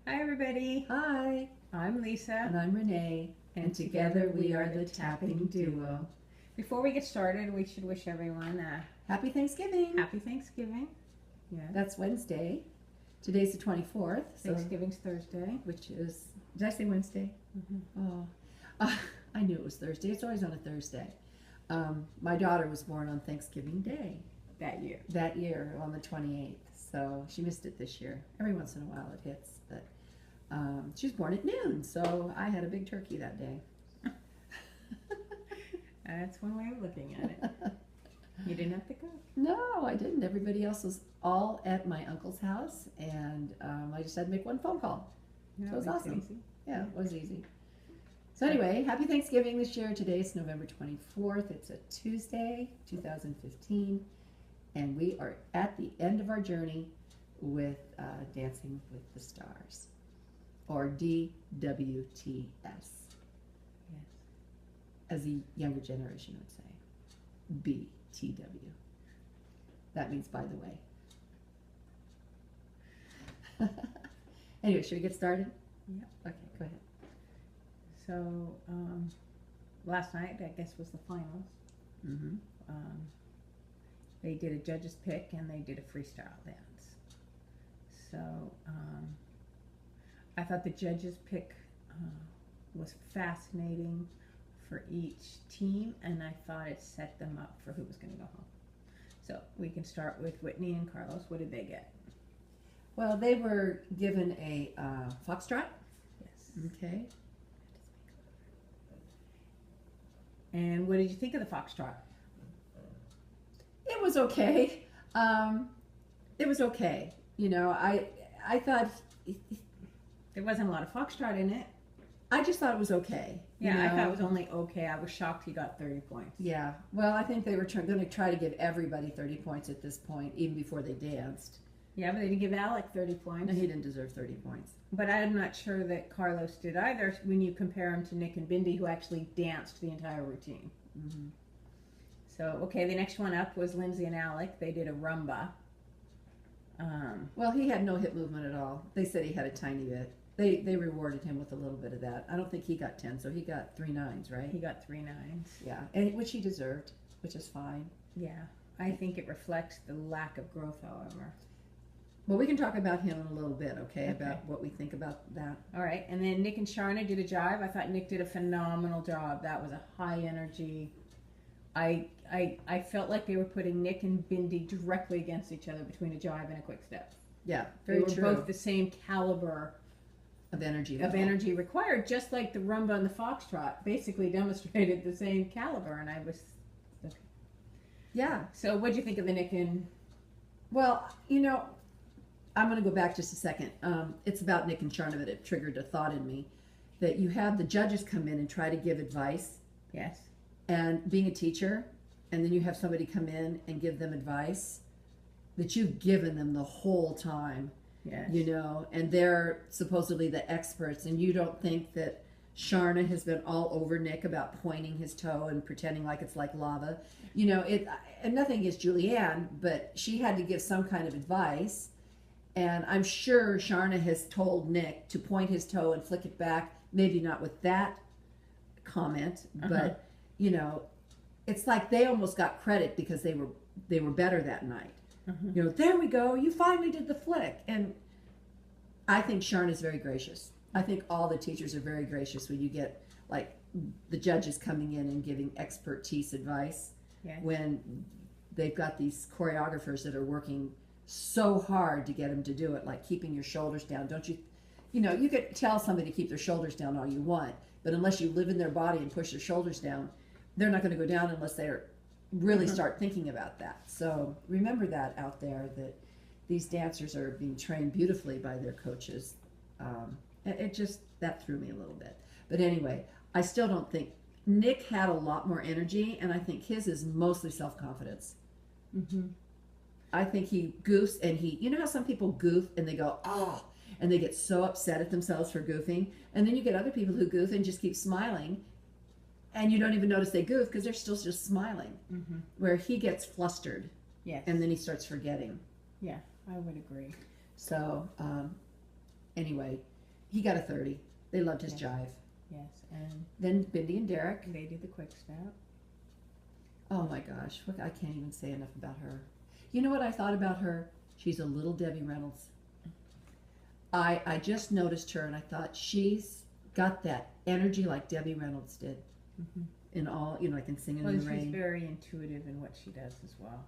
Hi everybody, Hi, I'm Lisa, and I'm Renee, and together we are the Tapping Duo. Before we get started, we should wish everyone a Happy Thanksgiving! happy Thanksgiving. Yeah, That's Wednesday. Today's the 24th, so, Thanksgiving's Thursday. which is, did I say Wednesday? Oh, I knew it was Thursday. It's always on a Thursday. My daughter was born on Thanksgiving Day That year. that year on the 28th, so she missed it this year. Every once in a while it hits, but she was born at noon, so I had a big turkey that day. That's one way of looking at it. You didn't have to go. No, I didn't. Everybody else was all at my uncle's house, and I just had to make one phone call. No, So it was makes awesome. easy. Yeah, it was easy. So anyway, happy Thanksgiving this year. Today's November 24th. It's a Tuesday, 2015, and we are at the end of our journey with Dancing with the Stars, or DWTS, Yes. as the younger generation would say. BTW. That means by the way. Anyway, should we get started? Yeah. Okay, go ahead. So, last night, I guess, was the finals. Mm-hmm. They did a judge's pick and they did a freestyle dance. So, I thought the judge's pick was fascinating for each team, and I thought it set them up for who was going to go home. So we can start with Whitney and Carlos. What did they get? Well, they were given a foxtrot. Yes. Okay. And what did you think of the foxtrot? It was okay. It was okay. You know, I thought, There wasn't a lot of foxtrot in it. I just thought it was okay. Yeah, you I know? thought it was only okay. I was shocked he got 30 points. Yeah. Well, I think they were going to try to give everybody 30 points at this point, even before they danced. Yeah, but they didn't give Alec 30 points. No, he didn't deserve 30 points. But I'm not sure that Carlos did either when you compare him to Nick and Bindi, who actually danced the entire routine. Mm-hmm. So, okay, the next one up was Lindsay and Alec. They did a rumba. Well, he had no hip movement at all. They said he had a tiny bit. They rewarded him with a little bit of that. I don't think he got 10, so he got 3 9s, right? He got 3 9s. Yeah, and which he deserved, which is fine. Yeah, I think it reflects the lack of growth, however. Well, we can talk about him in a little bit, okay? About what we think about that. All right, and then Nick and Sharna did a jive. I thought Nick did a phenomenal job. That was a high energy. I felt like they were putting Nick and Bindi directly against each other between a jive and a quick step. Yeah, They very were true. both the same caliber Of energy. of energy required, just like the rumba and the foxtrot basically demonstrated the same caliber. And I was okay. Yeah. So, what'd you think of the Nick and? Well, you know, I'm going to go back just a second. It's about Nick and Sharna, but it triggered a thought in me that you have the judges come in and try to give advice, Yes. and being a teacher, and then you have somebody come in and give them advice that you've given them the whole time. Yes. You know, and they're supposedly the experts, and you don't think that Sharna has been all over Nick about pointing his toe and pretending like it's like lava. You know, and nothing against Julianne, but she had to give some kind of advice, and I'm sure Sharna has told Nick to point his toe and flick it back, maybe not with that comment, but you know, it's like they almost got credit because they were better that night. You know, there we go, you finally did the flick. And I think Sharna is very gracious. I think all the teachers are very gracious when you get like the judges coming in and giving expertise advice. Yes. When they've got these choreographers that are working so hard to get them to do it, like keeping your shoulders down. Don't you, you know, you could tell somebody to keep their shoulders down all you want, but unless you live in their body and push their shoulders down, they're not going to go down unless they're really start thinking about that. So remember that out there, that these dancers are being trained beautifully by their coaches. It just, that threw me a little bit. But anyway, I still don't think, Nick had a lot more energy, and I think his is mostly self-confidence. I think he goofs, and you know how some people goof and they go, oh, and they get so upset at themselves for goofing, and then you get other people who goof and just keep smiling, and you don't even notice they goof because they're still just smiling. Where he gets flustered, Yes. and then he starts forgetting. Yeah, I would agree. So anyway, He got a 30. They loved his Yes. jive. Yes, and Then Bindi and Derek. they did the quick step. Oh my gosh, I can't even say enough about her. You know what I thought about her? She's a little Debbie Reynolds. I just noticed her and I thought she's got that energy like Debbie Reynolds did. Mm-hmm. In all, like in Singing Well, in the she's Rain. very intuitive in what she does as well.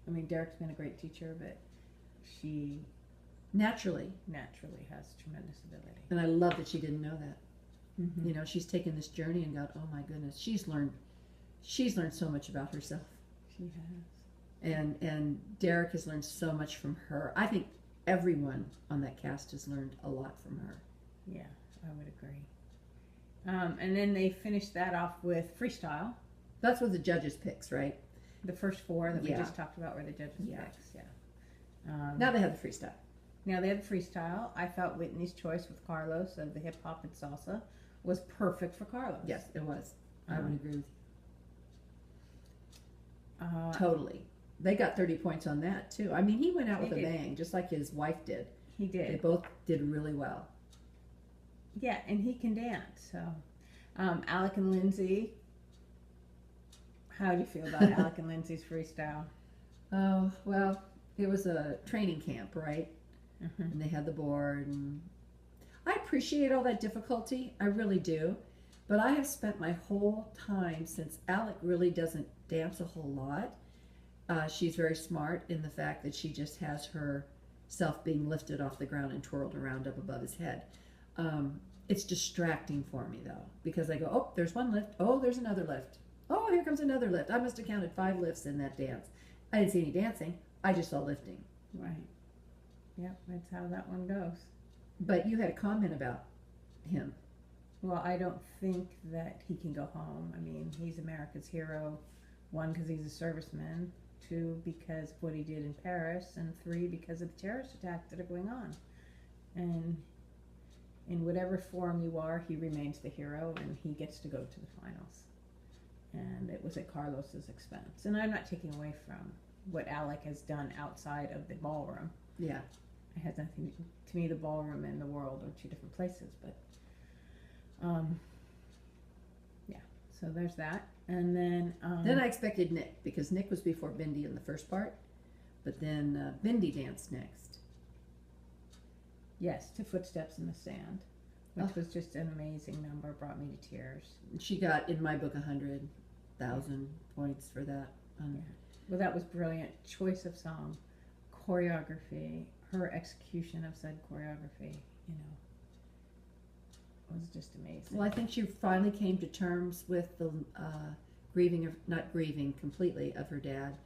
I mean, Derek's been a great teacher, but she Naturally. naturally has tremendous ability. And I love that she didn't know that. Mm-hmm. She's taken this journey and got, oh my goodness, she's learned so much about herself. She has. And Derek has learned so much from her. I think everyone on that cast has learned a lot from her. Yeah, I would agree. And then they finished that off with freestyle. That's what the judges picks, right? The first four that we Yeah. just talked about were the judges' Yeah. picks. Yeah. Now they have the freestyle. Now they had the freestyle. I felt Whitney's choice with Carlos of the hip hop and salsa was perfect for Carlos. Yes, it was. I would agree with you. Uh, Totally. They got 30 points on that, too. I mean, he went out He with a did. bang, just like his wife did. he They did. both did really well. Yeah, and he can dance. So, Alec and Lindsay. How do you feel about Alec and Lindsay's freestyle? Oh, well, it was a training camp, right? Mm-hmm. And they had the board. And I appreciate all that difficulty. I really do. But I have spent my whole time, since Alec really doesn't dance a whole lot, she's very smart in the fact that she just has herself being lifted off the ground and twirled around up above his head. It's distracting for me, though, because I go, oh, there's one lift. Oh, there's another lift. Oh, here comes another lift. I must have counted 5 lifts in that dance. I didn't see any dancing. I just saw lifting. Right. Yep, that's how that one goes. But you had a comment about him. Well, I don't think that he can go home. I mean, he's America's hero. 1, because he's a serviceman. 2, because of what he did in Paris. And 3, because of the terrorist attacks that are going on. And in whatever form you are, he remains the hero, and he gets to go to the finals. And it was at Carlos's expense. And I'm not taking away from what Alec has done outside of the ballroom. Yeah. It has nothing to me. The ballroom and the world are 2 different places, but yeah. So there's that, and then Then I expected Nick, because Nick was before Bindi in the first part, but then Bindi danced next. yes, to Footsteps in the Sand, which was just an amazing number. Brought me to tears. She got, in my book, 100,000 points for that. Well, that was brilliant. Choice of song, choreography, her execution of said choreography. Was just amazing. Well, I think she finally came to terms with the not grieving completely of her dad,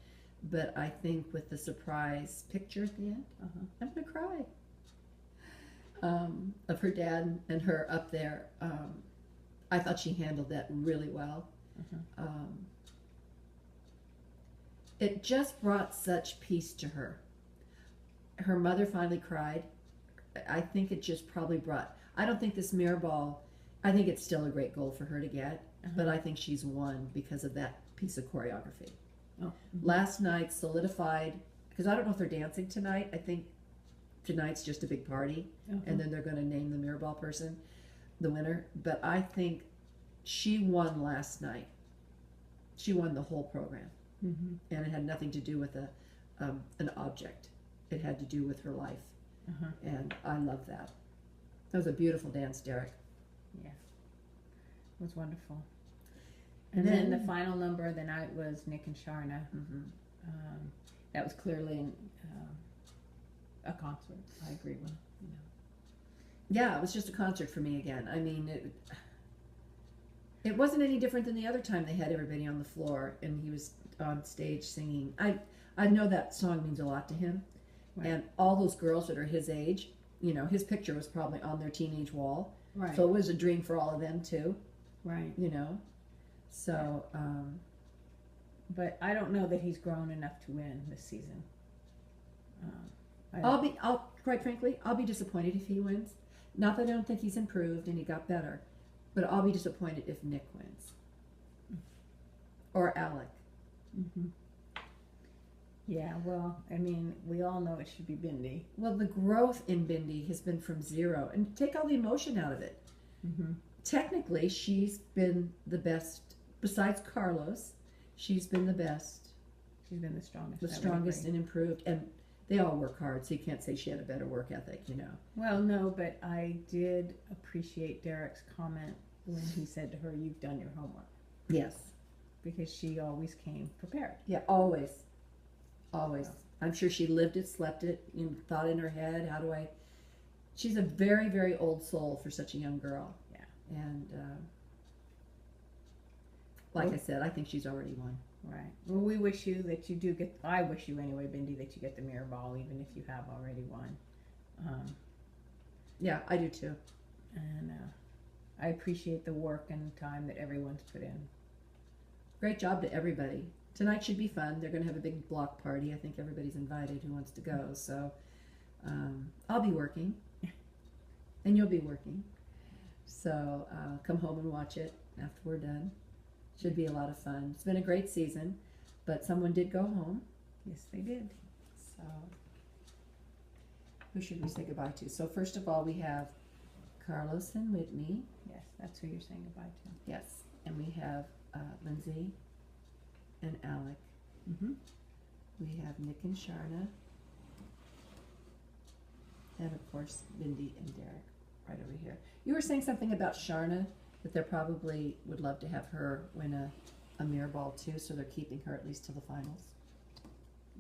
but I think with the surprise picture at the end, I'm gonna cry, of her dad and her up there. I thought she handled that really well. It just brought such peace to her. Her mother finally cried. I think it just probably brought, I don't think this mirror ball, I think it's still a great goal for her to get, but I think she's won because of that piece of choreography. Last night solidified, because I don't know if they're dancing tonight. I think tonight's just a big party, and then they're going to name the mirror ball person the winner. But I think she won last night. She won the whole program, and it had nothing to do with an object. It had to do with her life, and I love that. That was a beautiful dance, Derek. Yeah, it was wonderful. And then the final number of the night was Nick and Sharna. That was clearly a concert. I agree with. Yeah, it was just a concert for me again. I mean, it wasn't any different than the other time they had everybody on the floor and he was on stage singing. I know that song means a lot to him, and all those girls that are his age. His picture was probably on their teenage wall. Right. So it was a dream for all of them too. Right. So. But I don't know that he's grown enough to win this season. Quite frankly, I'll be disappointed if he wins. Not that I don't think he's improved and he got better, but I'll be disappointed if Nick wins. Or Alec. Yeah, well, I mean, we all know it should be Bindi. Well, the growth in Bindi has been from 0, and take all the emotion out of it. Mm-hmm. Technically, she's been the best, besides Carlos, she's been the best, She's been the strongest. the I would strongest agree. and improved, and they all work hard, so you can't say she had a better work ethic, you know. Well, no, but I did appreciate Derek's comment when he said to her, "You've done your homework," Yes. because she always came prepared. Yeah, always. Always. I'm sure she lived it, slept it, you know, thought in her head, how do I... She's a very, very old soul for such a young girl. Yeah. And, like I said, I think she's already won. Right. Well, we wish you that you do get. I wish you anyway, Bindi, that you get the mirror ball, even if you have already won. Yeah, I do too. And I appreciate the work and time that everyone's put in. Great job to everybody. Tonight should be fun. They're going to have a big block party. I think everybody's invited who wants to go. So I'll be working, and you'll be working. So come home and watch it after we're done. Should be a lot of fun. It's been a great season, but someone did go home. Yes, they did. So who should we say goodbye to? So first of all, we have Carlos and Whitney. Yes, that's who you're saying goodbye to. Yes, and we have Lindsay and Alec. Mm-hmm. We have Nick and Sharna. And of course, Bindi and Derek right over here. You were saying something about Sharna, that they probably would love to have her win a mirror ball too, so they're keeping her at least to the finals.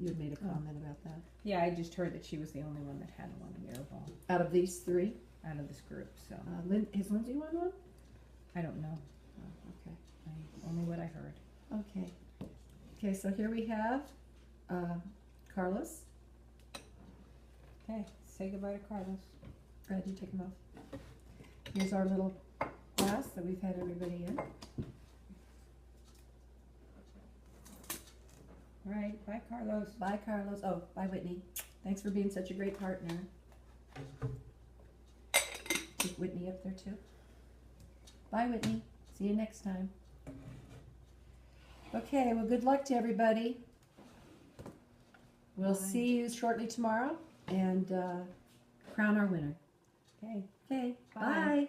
You had made a comment about that. Yeah, I just heard that she was the only one that hadn't won a mirror ball Out of these 3, out of this group, so has Lindsay won one? I don't know. Oh, okay. Only what I heard. Okay. Okay, so here we have Carlos. Okay, say goodbye to Carlos. Go ahead, you take them off. Here's our little class that we've had everybody in. All right, bye, Carlos. Bye, Carlos. Oh, bye, Whitney. Thanks for being such a great partner. Keep Whitney up there, too. Bye, Whitney. See you next time. Okay, well, good luck to everybody. We'll Bye. see you shortly tomorrow and crown our winner. Okay. Okay, Bye. bye.